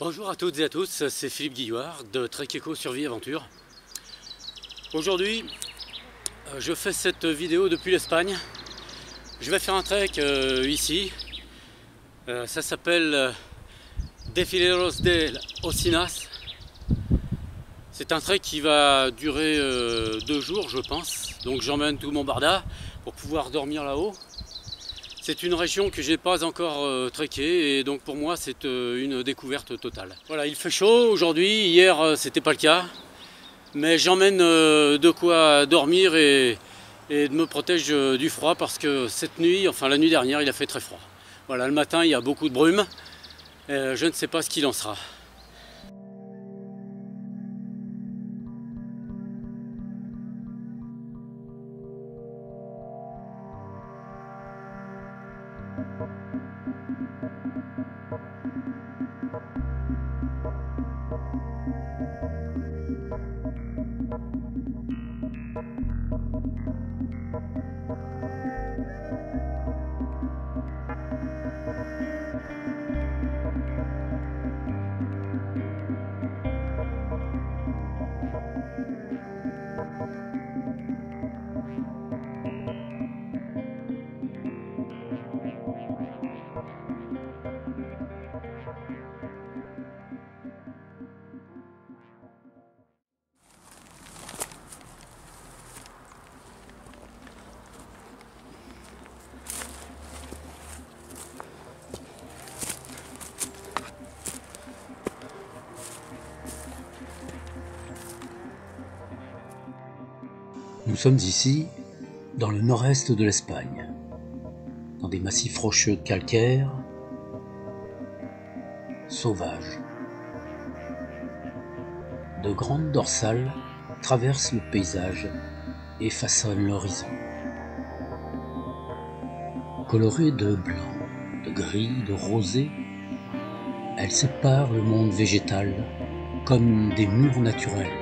Bonjour à toutes et à tous, c'est Philippe Guillouard de Trek Eco Survie Aventure. Aujourd'hui, je fais cette vidéo depuis l'Espagne. Je vais faire un trek ici. Ça s'appelle Desfiladeros de Ocinas. C'est un trek qui va durer 2 jours, je pense. Donc j'emmène tout mon barda pour pouvoir dormir là-haut. C'est une région que je n'ai pas encore trekkée et donc pour moi c'est une découverte totale. Voilà, il fait chaud aujourd'hui, hier c'était pas le cas, mais j'emmène de quoi dormir et de me protéger du froid parce que cette nuit, enfin la nuit dernière, il a fait très froid. Voilà, le matin il y a beaucoup de brume, je ne sais pas ce qu'il en sera. Nous sommes ici, dans le nord-est de l'Espagne, dans des massifs rocheux calcaires, sauvages. De grandes dorsales traversent le paysage et façonnent l'horizon. Colorées de blanc, de gris, de rosé, elles séparent le monde végétal comme des murs naturels.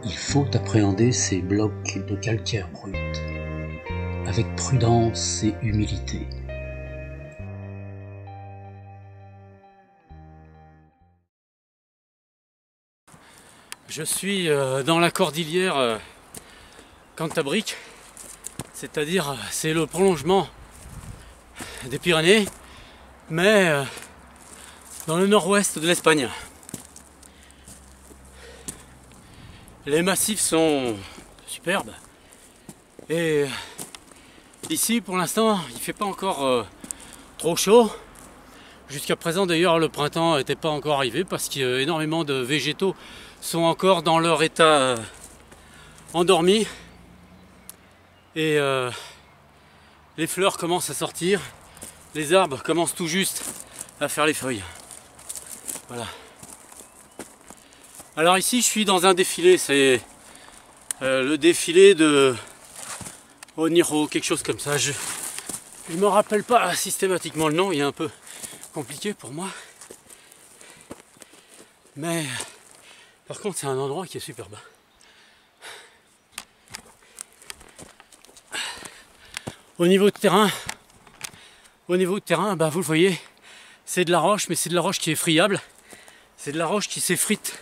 Il faut appréhender ces blocs de calcaire brut avec prudence et humilité. Je suis dans la cordillère Cantabrique, c'est-à-dire c'est le prolongement des Pyrénées, mais dans le nord-ouest de l'Espagne. Les massifs sont superbes et ici pour l'instant il ne fait pas encore trop chaud. Jusqu'à présent d'ailleurs le printemps n'était pas encore arrivé parce qu'énormément de végétaux sont encore dans leur état endormi et les fleurs commencent à sortir, les arbres commencent tout juste à faire les feuilles. Voilà. Alors ici je suis dans un défilé, c'est le défilé de Oniro, quelque chose comme ça. Je ne me rappelle pas systématiquement le nom, il est un peu compliqué pour moi. Mais par contre c'est un endroit qui est superbe. Au niveau de terrain, bah, vous le voyez, c'est de la roche, mais c'est de la roche qui est friable. C'est de la roche qui s'effrite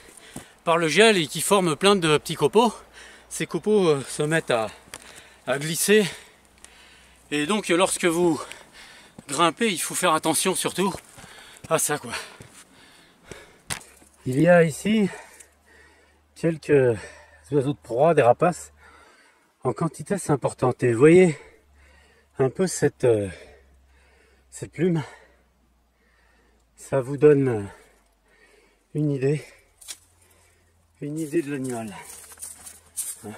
par le gel et qui forme plein de petits copeaux. Ces copeaux se mettent à glisser. Et donc lorsque vous grimpez, il faut faire attention surtout à ça, quoi. Il y a ici quelques oiseaux de proie, des rapaces, en quantité assez importante. Et vous voyez un peu cette plume, ça vous donne une idée de l'animal. Vous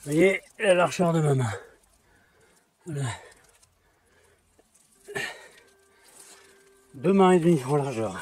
voyez la largeur de ma main. Voilà. 2 mains et demie en largeur.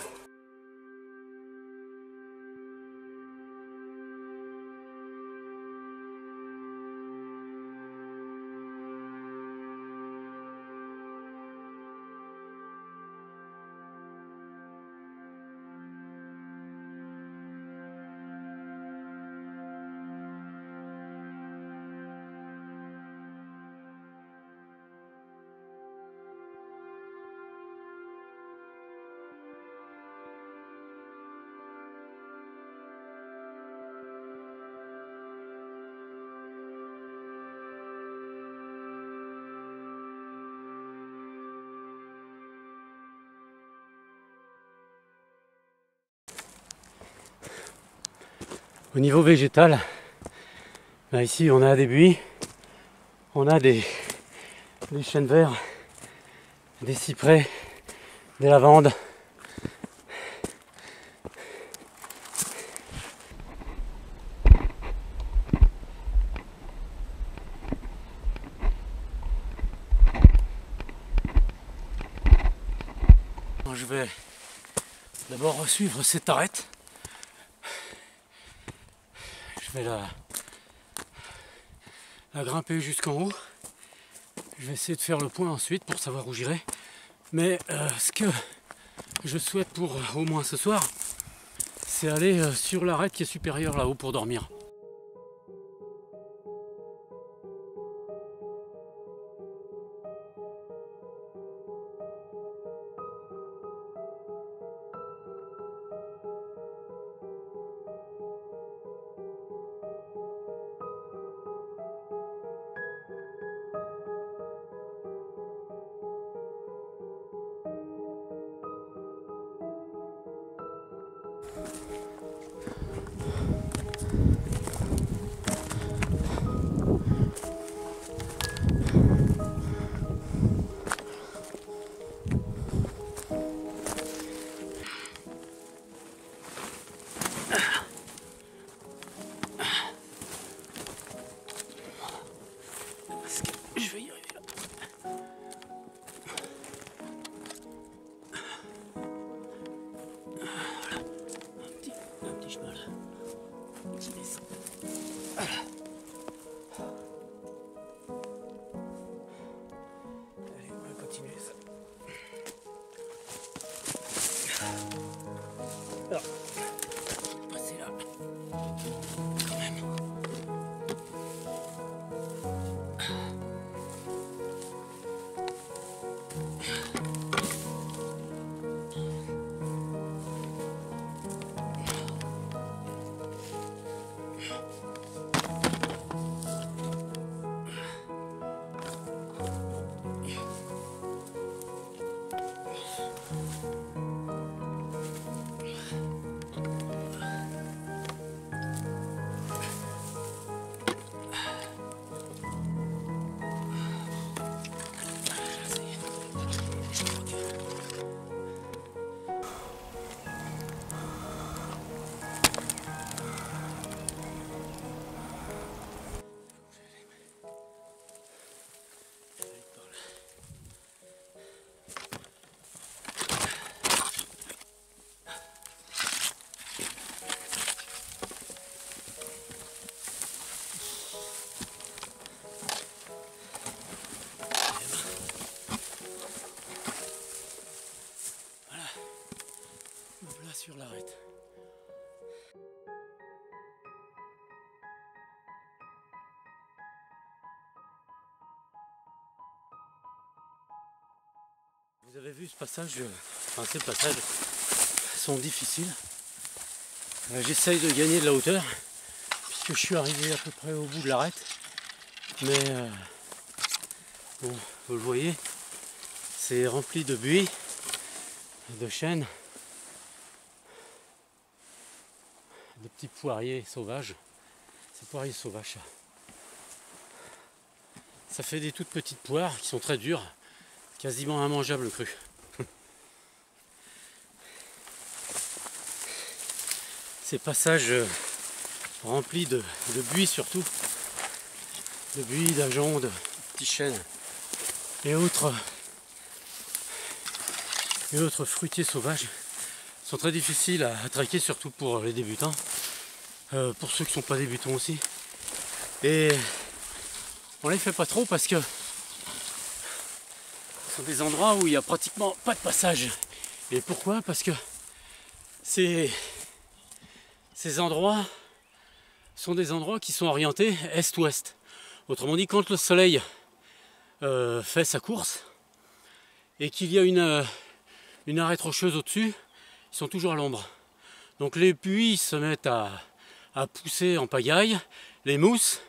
Au niveau végétal, là, ici on a des buis, on a des chênes verts, des cyprès, des lavandes. Je vais d'abord suivre cette arête. Je vais la grimper jusqu'en haut. Je vais essayer de faire le point ensuite pour savoir où j'irai. Mais ce que je souhaite pour au moins ce soir, c'est aller sur l'arête qui est supérieure là-haut pour dormir. Je vais y arriver là. Voilà. Un petit chemin là. Qui descend. Voilà. Allez, on va continuer ça. Alors, je vais passer là. Quand même. Sur l'arête. Vous avez vu ce passage, enfin ces passages sont difficiles. J'essaye de gagner de la hauteur puisque je suis arrivé à peu près au bout de l'arête. Mais bon, vous le voyez, c'est rempli de buis, de chênes, de petits poiriers sauvages. Ces poiriers sauvages, ça fait des toutes petites poires qui sont très dures, quasiment immangeables crues. Ces passages remplis de buis surtout, de buis, d'ajoncs, de petits chênes et autres fruitiers sauvages sont très difficiles à traquer, surtout pour les débutants, pour ceux qui ne sont pas débutants aussi. Et on les fait pas trop parce que ce sont des endroits où il n'y a pratiquement pas de passage. Et pourquoi? Parce que ces endroits sont des endroits qui sont orientés est-ouest. Autrement dit, quand le soleil fait sa course et qu'il y a une arête rocheuse au-dessus, ils sont toujours à l'ombre. Donc les buis se mettent à pousser en pagaille, les mousses,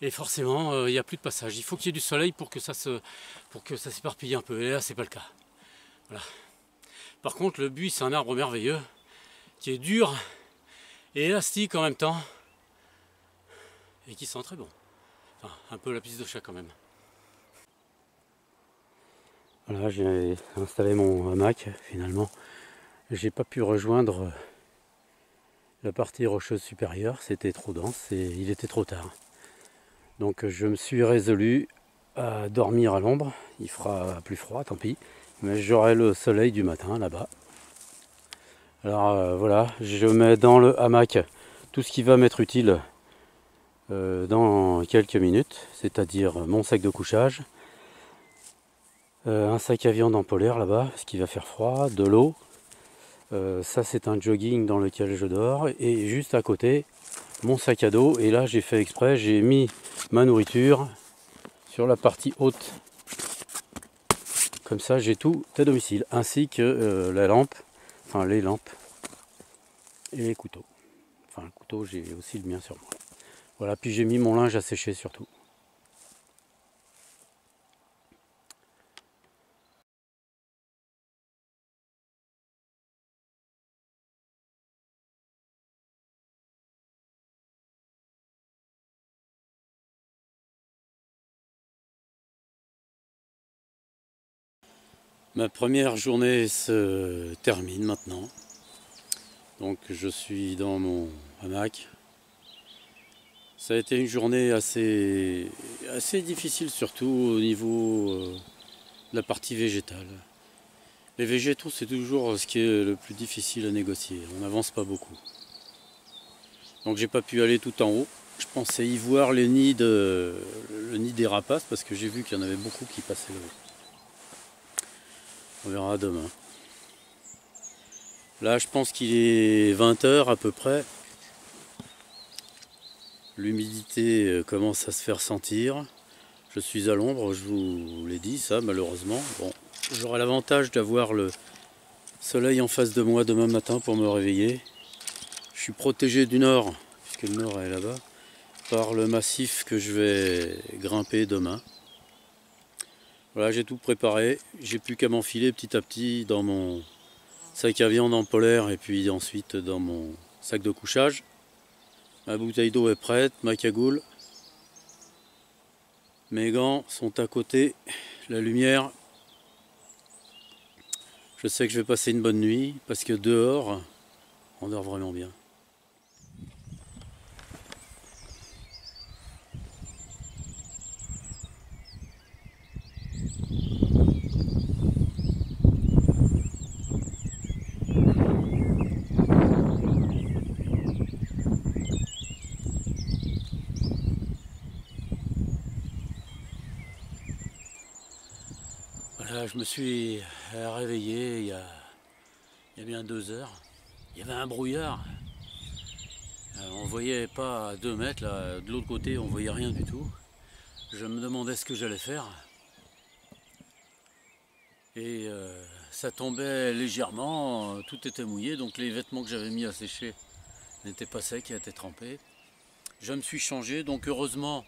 et forcément il n'y a plus de passage. Il faut qu'il y ait du soleil pour que ça s'éparpille un peu, et là c'est pas le cas. Voilà. Par contre le buis c'est un arbre merveilleux, qui est dur et élastique en même temps, et qui sent très bon. Enfin, un peu la pisse de chat quand même. Voilà, j'ai installé mon hamac finalement. J'ai pas pu rejoindre la partie rocheuse supérieure, c'était trop dense et il était trop tard. Donc je me suis résolu à dormir à l'ombre. Il fera plus froid, tant pis, mais j'aurai le soleil du matin là-bas. Alors voilà, je mets dans le hamac tout ce qui va m'être utile dans quelques minutes, c'est-à-dire mon sac de couchage, un sac à viande en polaire là-bas, parce qu'il va faire froid, de l'eau. Ça c'est un jogging dans lequel je dors, et juste à côté mon sac à dos. Et là j'ai fait exprès, j'ai mis ma nourriture sur la partie haute, comme ça j'ai tout à domicile, ainsi que la lampe, enfin les lampes et les couteaux. Enfin le couteau, j'ai aussi le mien sur moi. Voilà, puis j'ai mis mon linge à sécher surtout. Ma première journée se termine maintenant. Donc je suis dans mon hamac. Ça a été une journée assez difficile, surtout au niveau de la partie végétale. Les végétaux, c'est toujours ce qui est le plus difficile à négocier. On n'avance pas beaucoup. Donc j'ai pas pu aller tout en haut. Je pensais y voir le nid des rapaces, parce que j'ai vu qu'il y en avait beaucoup qui passaient là-haut. On verra demain. Là, je pense qu'il est 20 h à peu près. L'humidité commence à se faire sentir. Je suis à l'ombre, je vous l'ai dit ça, malheureusement. Bon, j'aurai l'avantage d'avoir le soleil en face de moi demain matin pour me réveiller. Je suis protégé du nord, puisque le nord est là-bas, par le massif que je vais grimper demain. Voilà, j'ai tout préparé. J'ai plus qu'à m'enfiler petit à petit dans mon sac à viande en polaire et puis ensuite dans mon sac de couchage. Ma bouteille d'eau est prête, ma cagoule. Mes gants sont à côté. La lumière. Je sais que je vais passer une bonne nuit parce que dehors, on dort vraiment bien. Voilà, je me suis réveillé il y a bien 2 heures. Il y avait un brouillard. On ne voyait pas à 2 mètres, là, de l'autre côté on ne voyait rien du tout. Je me demandais ce que j'allais faire. Et ça tombait légèrement, tout était mouillé, donc les vêtements que j'avais mis à sécher n'étaient pas secs, ils étaient trempés. Je me suis changé, donc heureusement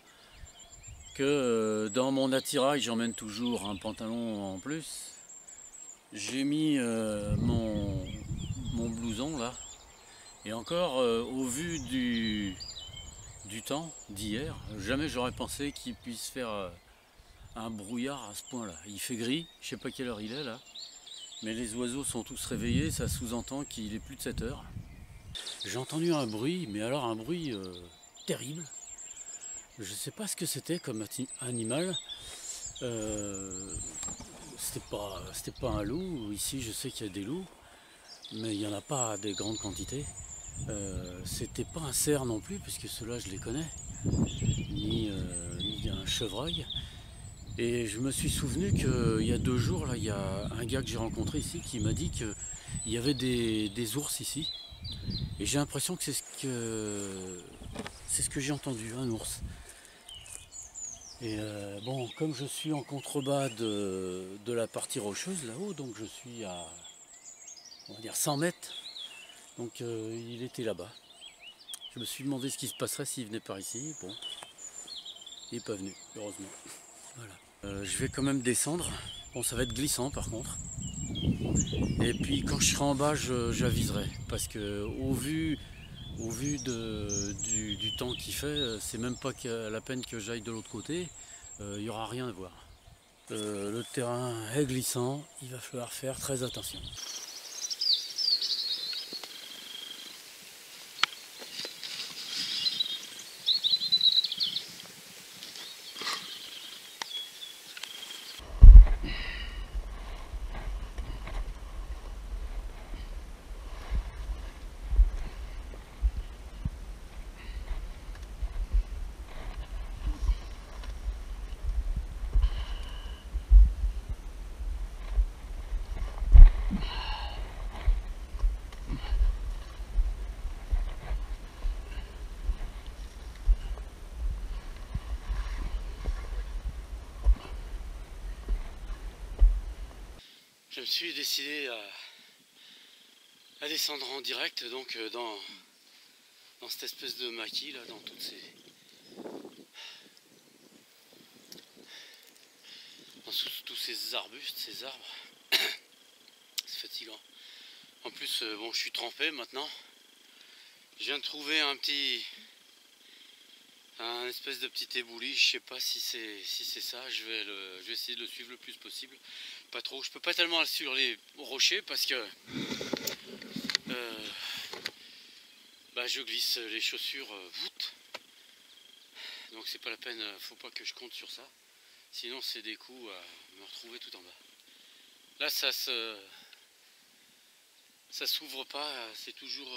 que dans mon attirail j'emmène toujours un pantalon en plus. J'ai mis mon blouson là, et encore au vu du temps d'hier, jamais j'aurais pensé qu'il puisse faire un brouillard à ce point là. Il fait gris, je sais pas quelle heure il est là, mais les oiseaux sont tous réveillés, ça sous-entend qu'il est plus de 7 heures. J'ai entendu un bruit, mais alors un bruit terrible. Je sais pas ce que c'était comme animal. C'était pas un loup. Ici je sais qu'il y a des loups, mais il n'y en a pas des grandes quantités. C'était pas un cerf non plus, puisque ceux-là je les connais, ni un chevreuil. Et je me suis souvenu qu'il y a 2 jours, là, il y a un gars que j'ai rencontré ici qui m'a dit qu'il y avait des ours ici. Et j'ai l'impression que c'est ce que j'ai entendu, un ours. Et bon, comme je suis en contrebas de la partie rocheuse là-haut, donc je suis à, on va dire, 100 mètres. Donc il était là-bas. Je me suis demandé ce qui se passerait s'il venait par ici. Bon, il n'est pas venu, heureusement. Voilà. Je vais quand même descendre. Bon, ça va être glissant par contre. Et puis quand je serai en bas, j'aviserai. Parce que au vu Au vu du temps qu'il fait, c'est même pas la peine que j'aille de l'autre côté, il n'y aura rien à voir. Le terrain est glissant, il va falloir faire très attention. Je me suis décidé à descendre en direct, donc dans cette espèce de maquis là, dans tous ces arbustes, ces arbres. C'est fatigant. En plus, bon, je suis trempé maintenant. Je viens de trouver un espèce de petit ébouli. Je sais pas si c'est ça. Je vais essayer de le suivre le plus possible. Pas trop. Je peux pas tellement aller sur les rochers parce que je glisse les chaussures voûte. Donc c'est pas la peine. Faut pas que je compte sur ça. Sinon c'est des coups à me retrouver tout en bas. Là ça s'ouvre pas. C'est toujours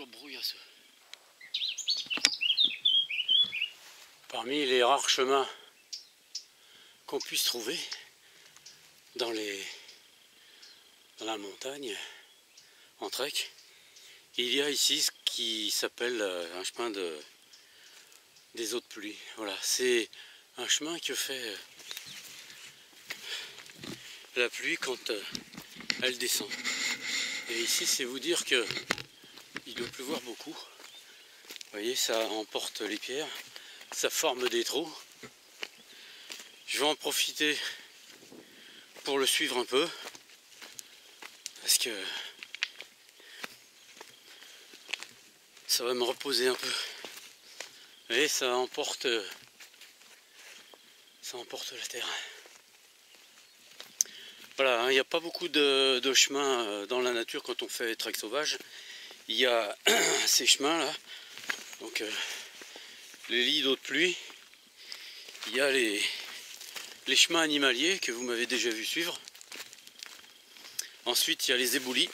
brouillasseux. Parmi les rares chemins qu'on puisse trouver dans la montagne, en trek, il y a ici ce qui s'appelle un chemin des eaux de pluie. Voilà, c'est un chemin que fait la pluie quand elle descend. Et ici, c'est vous dire que il doit pleuvoir beaucoup. Vous voyez, ça emporte les pierres, ça forme des trous. Je vais en profiter pour le suivre un peu, parce que ça va me reposer un peu. Vous voyez, ça emporte la terre. Voilà, hein, il n'y a pas beaucoup de chemins dans la nature quand on fait trek sauvage. Il y a ces chemins là, donc les lits d'eau de pluie. Il y a les chemins animaliers que vous m'avez déjà vu suivre. Ensuite, il y a les éboulis.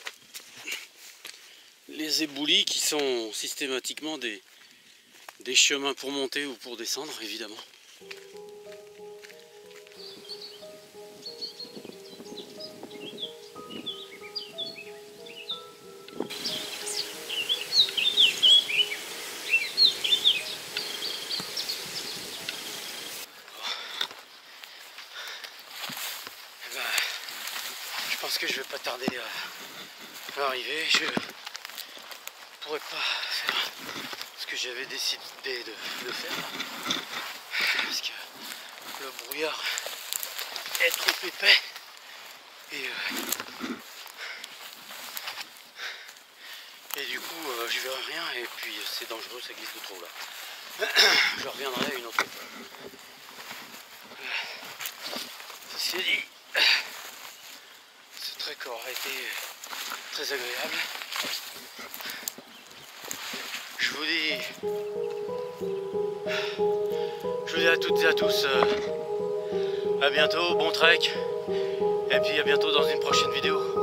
Les éboulis qui sont systématiquement des chemins pour monter ou pour descendre, évidemment. Je pense que je vais pas tarder à arriver. Je pourrais pas faire ce que j'avais décidé de faire parce que le brouillard est trop épais et du coup je verrai rien et puis c'est dangereux, ça glisse de trop là. Je reviendrai une autre fois. Ceci dit, ce trek aura été très agréable. Je vous dis à toutes et à tous à bientôt, bon trek, et puis à bientôt dans une prochaine vidéo.